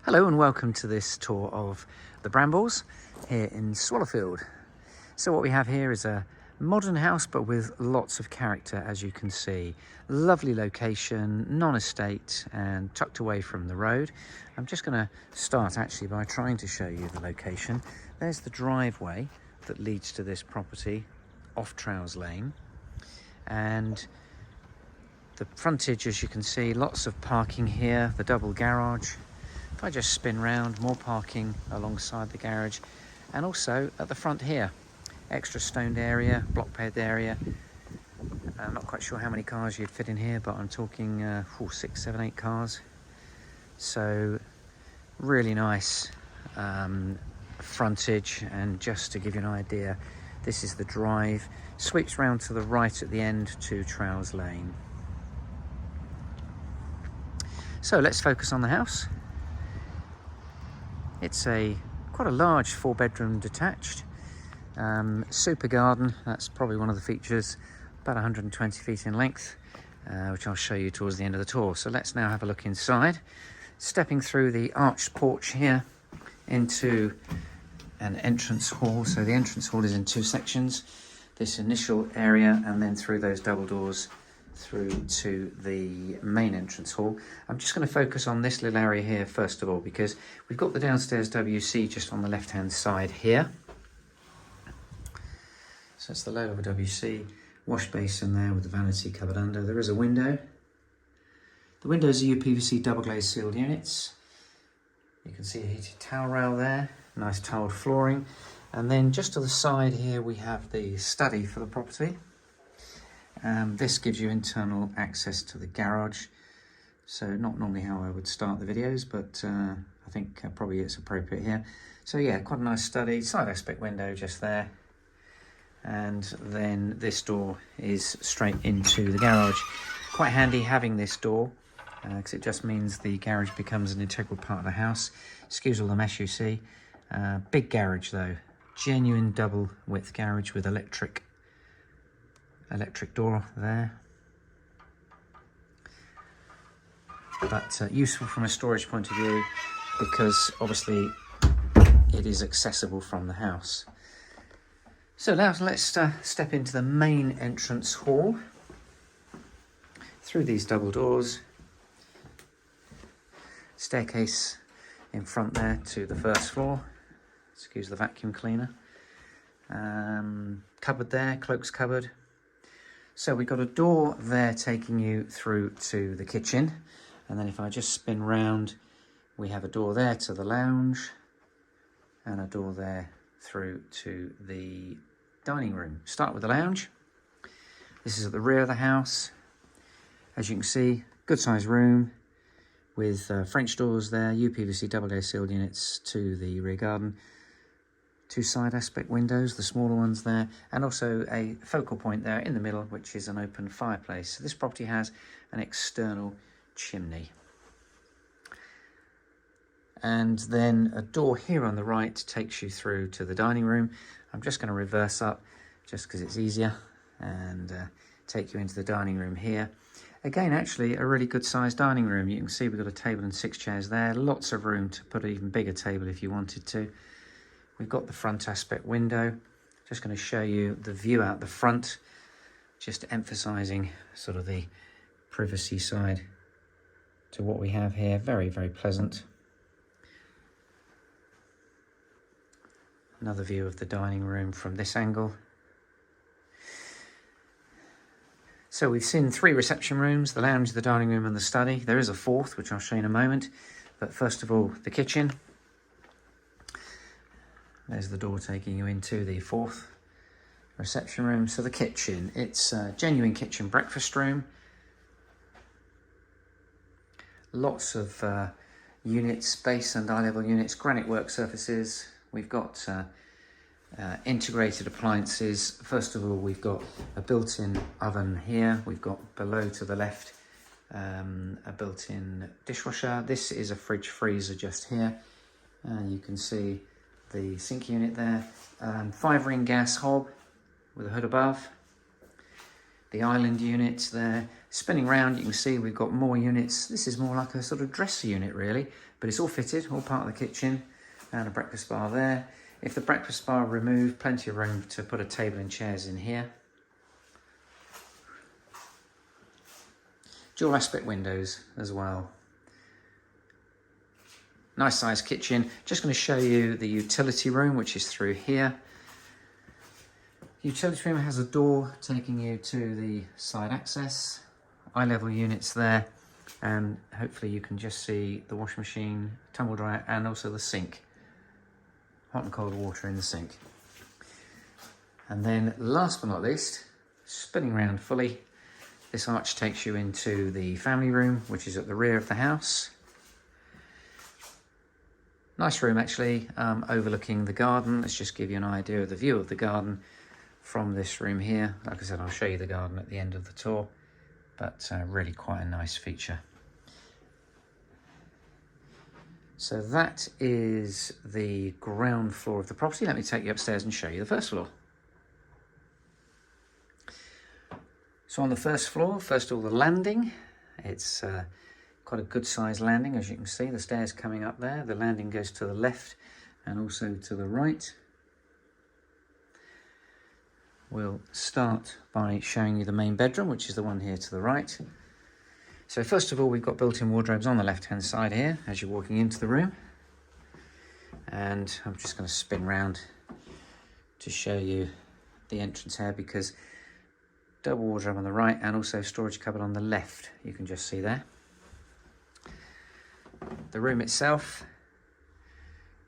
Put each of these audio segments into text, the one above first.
Hello and welcome to this tour of the Brambles here in Swallowfield. So what we have here is a modern house but with lots of character, as you can see. Lovely location, non-estate and tucked away from the road. I'm just going to start actually by trying to show you the location. There's the driveway that leads to this property off Trowes Lane, and the frontage, as you can see, lots of parking here, the double garage. If I just spin round, more parking alongside the garage, and also at the front here, extra stoned area, block paved area. I'm not quite sure how many cars you'd fit in here, but I'm talking 6, 7, 8 cars. So really nice frontage. And just to give you an idea, this is the drive, sweeps round to the right at the end to Trowes Lane. So let's focus on the house. It's quite a large 4-bedroom detached, super garden. That's probably one of the features, about 120 feet in length, which I'll show you towards the end of the tour. So let's now have a look inside, stepping through the arched porch here into an entrance hall. So the entrance hall is in 2 sections, this initial area and then through those double doors through to the main entrance hall. I'm just going to focus on this little area here first of all, because we've got the downstairs WC just on the left hand side here. So it's the low level WC, wash basin there with the vanity covered under. There is a window. The windows are UPVC double glazed sealed units. You can see a heated towel rail there, nice tiled flooring. And then just to the side here we have the study for the property. This gives you internal access to the garage, so not normally how I would start the videos, but I think probably it's appropriate here. So yeah, quite a nice study, side aspect window just there, and then this door is straight into the garage. Quite handy having this door, because it just means the garage becomes an integral part of the house. Excuse all the mess you see. Big garage though, genuine double width garage with electric door there, but useful from a storage point of view because obviously it is accessible from the house. So now let's step into the main entrance hall through these double doors, staircase in front there to the first floor. Excuse the vacuum cleaner. Cupboard there, cloaks cupboard. So we've got a door there taking you through to the kitchen, and then if I just spin round, we have a door there to the lounge and a door there through to the dining room. Start with the lounge. This is at the rear of the house. As you can see, good sized room with French doors there, UPVC double glazed sealed units to the rear garden. 2 side aspect windows, the smaller ones there, and also a focal point there in the middle, which is an open fireplace. So this property has an external chimney. And then a door here on the right takes you through to the dining room. I'm just going to reverse up just because it's easier and take you into the dining room here. Again, actually a really good sized dining room. You can see we've got a table and 6 chairs there, lots of room to put an even bigger table if you wanted to. We've got the front aspect window. Just going to show you the view out the front, just emphasising sort of the privacy side to what we have here. Very, very pleasant. Another view of the dining room from this angle. So we've seen 3 reception rooms, the lounge, the dining room and the study. There is a 4th, which I'll show you in a moment. But first of all, the kitchen. There's the door taking you into the 4th reception room. So the kitchen, it's a genuine kitchen breakfast room. Lots of units, base and eye level units, granite work surfaces. We've got integrated appliances. First of all, we've got a built-in oven here. We've got below to the left a built-in dishwasher. This is a fridge freezer just here. You can see the sink unit there, 5-ring gas hob with a hood above. the island units there. Spinning round, you can see we've got more units. This is more like a sort of dresser unit really, but it's all fitted, all part of the kitchen, and a breakfast bar there. If the breakfast bar removed, plenty of room to put a table and chairs in here. Dual aspect windows as well. Nice sized kitchen. Just going to show you the utility room, which is through here. The utility room has a door taking you to the side access. Eye level units there, and hopefully you can just see the washing machine, tumble dryer, and also the sink. Hot and cold water in the sink. And then last but not least, spinning around fully, this arch takes you into the family room, which is at the rear of the house. Nice room actually, overlooking the garden. Let's just give you an idea of the view of the garden from this room here. Like I said, I'll show you the garden at the end of the tour, but really quite a nice feature. So that is the ground floor of the property. Let me take you upstairs and show you the first floor. So on the first floor, first of all, the landing. It's quite a good sized landing, as you can see. The stairs coming up there. The landing goes to the left and also to the right. We'll start by showing you the main bedroom, which is the one here to the right. So first of all, we've got built-in wardrobes on the left-hand side here as you're walking into the room. And I'm just going to spin round to show you the entrance here, because double wardrobe on the right and also storage cupboard on the left, you can just see there. The room itself,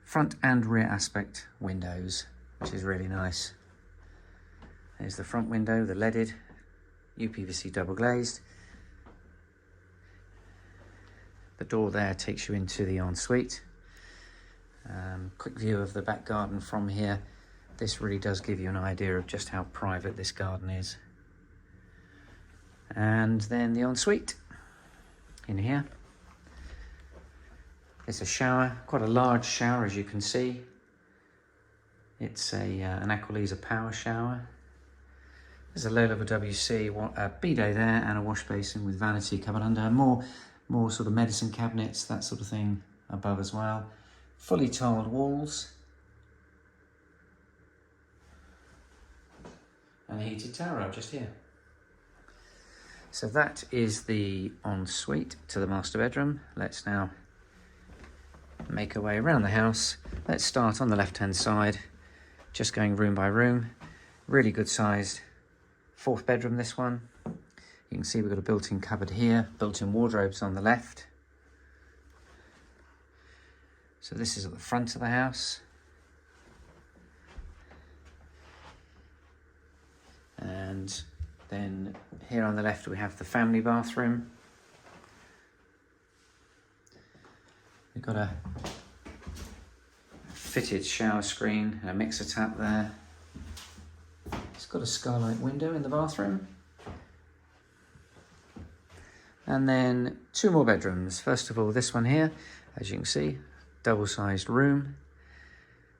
front and rear aspect windows, which is really nice. There's the front window, the leaded, UPVC double glazed. The door there takes you into the ensuite. Quick view of the back garden from here. This really does give you an idea of just how private this garden is. And then the ensuite in here. It's a shower, quite a large shower as you can see. It's an Aqualisa power shower. There's a low-level WC, a bidet there, and a wash basin with vanity covered under. More sort of medicine cabinets, that sort of thing above as well. Fully tiled walls. And a heated towel rail just here. So that is the ensuite to the master bedroom. Let's now make our way around the house. Let's start on the left-hand side, just going room by room. Really good sized fourth bedroom, this one. You can see we've got a built-in cupboard here, built-in wardrobes on the left. So this is at the front of the house. And then here on the left we have the family bathroom. We've got a fitted shower screen and a mixer tap there. It's got a skylight window in the bathroom. And then two more bedrooms. First of all, this one here, as you can see, double-sized room.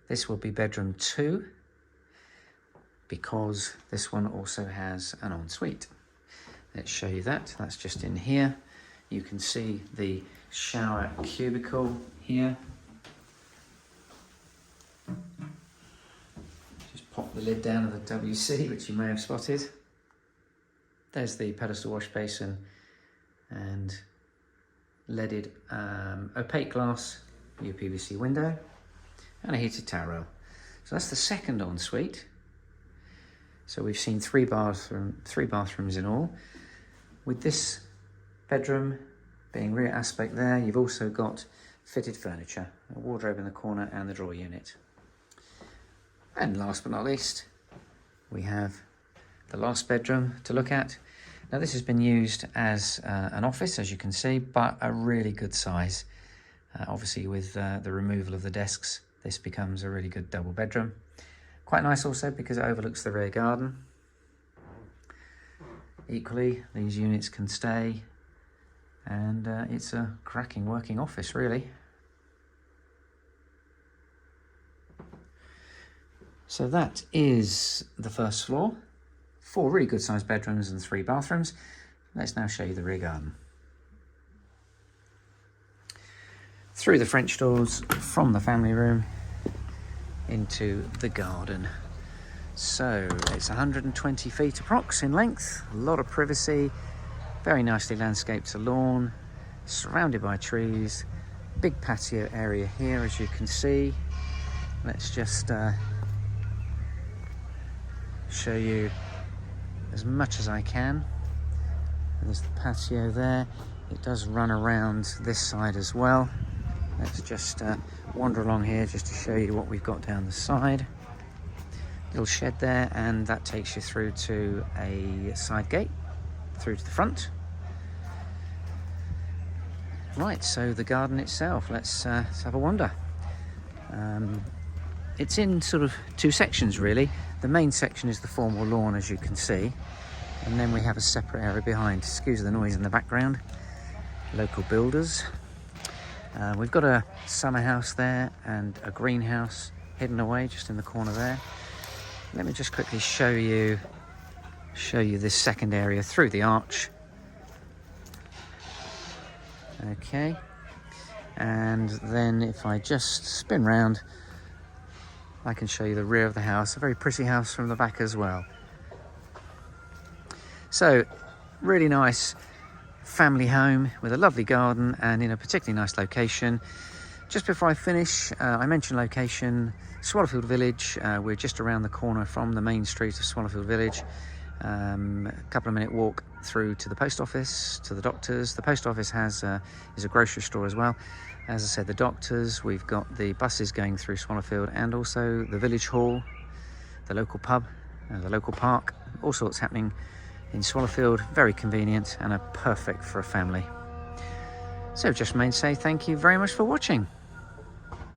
This will be bedroom 2, because this one also has an ensuite. Let's show you that. That's just in here. You can see the shower cubicle here. Just pop the lid down of the WC, which you may have spotted. There's the pedestal wash basin and leaded opaque glass UPVC window and a heated towel rail. So that's the second ensuite. So we've seen three bathrooms in all. With this bedroom being rear aspect there, you've also got fitted furniture, a wardrobe in the corner and the drawer unit. And last but not least, we have the last bedroom to look at. Now this has been used as an office, as you can see, but a really good size. Obviously with the removal of the desks, this becomes a really good double bedroom. Quite nice also because it overlooks the rear garden. Equally, these units can stay, and it's a cracking working office really. So that is the first floor. 4 really good sized bedrooms and 3 bathrooms. Let's now show you the rear garden. Through the French doors from the family room into the garden. So it's 120 feet approx in length, a lot of privacy, very nicely landscaped lawn, surrounded by trees, big patio area here as you can see. Let's just show you as much as I can. There's the patio there. It does run around this side as well. Let's just wander along here just to show you what we've got down the side. Little shed there, and that takes you through to a side gate through to the front. Right, so the garden itself, let's have a wander. It's in sort of 2 sections really. The main section is the formal lawn, as you can see, and then we have a separate area behind. Excuse the noise in the background. Local builders. We've got a summer house there and a greenhouse hidden away just in the corner there. Let me just quickly show you this second area through the arch. Okay, and then if I just spin round, I can show you the rear of the house. A very pretty house from the back as well. So, really nice family home with a lovely garden and in a particularly nice location. Just before I finish, I mentioned location, Swallowfield Village. We're just around the corner from the main street of Swallowfield Village. A couple of minute walk through to the post office, to the doctors. The post office is a grocery store as well. As I said, the doctors, we've got the buses going through Swallowfield, and also the village hall, the local pub, the local park. All sorts happening in Swallowfield. Very convenient and are perfect for a family. So just remain to say thank you very much for watching.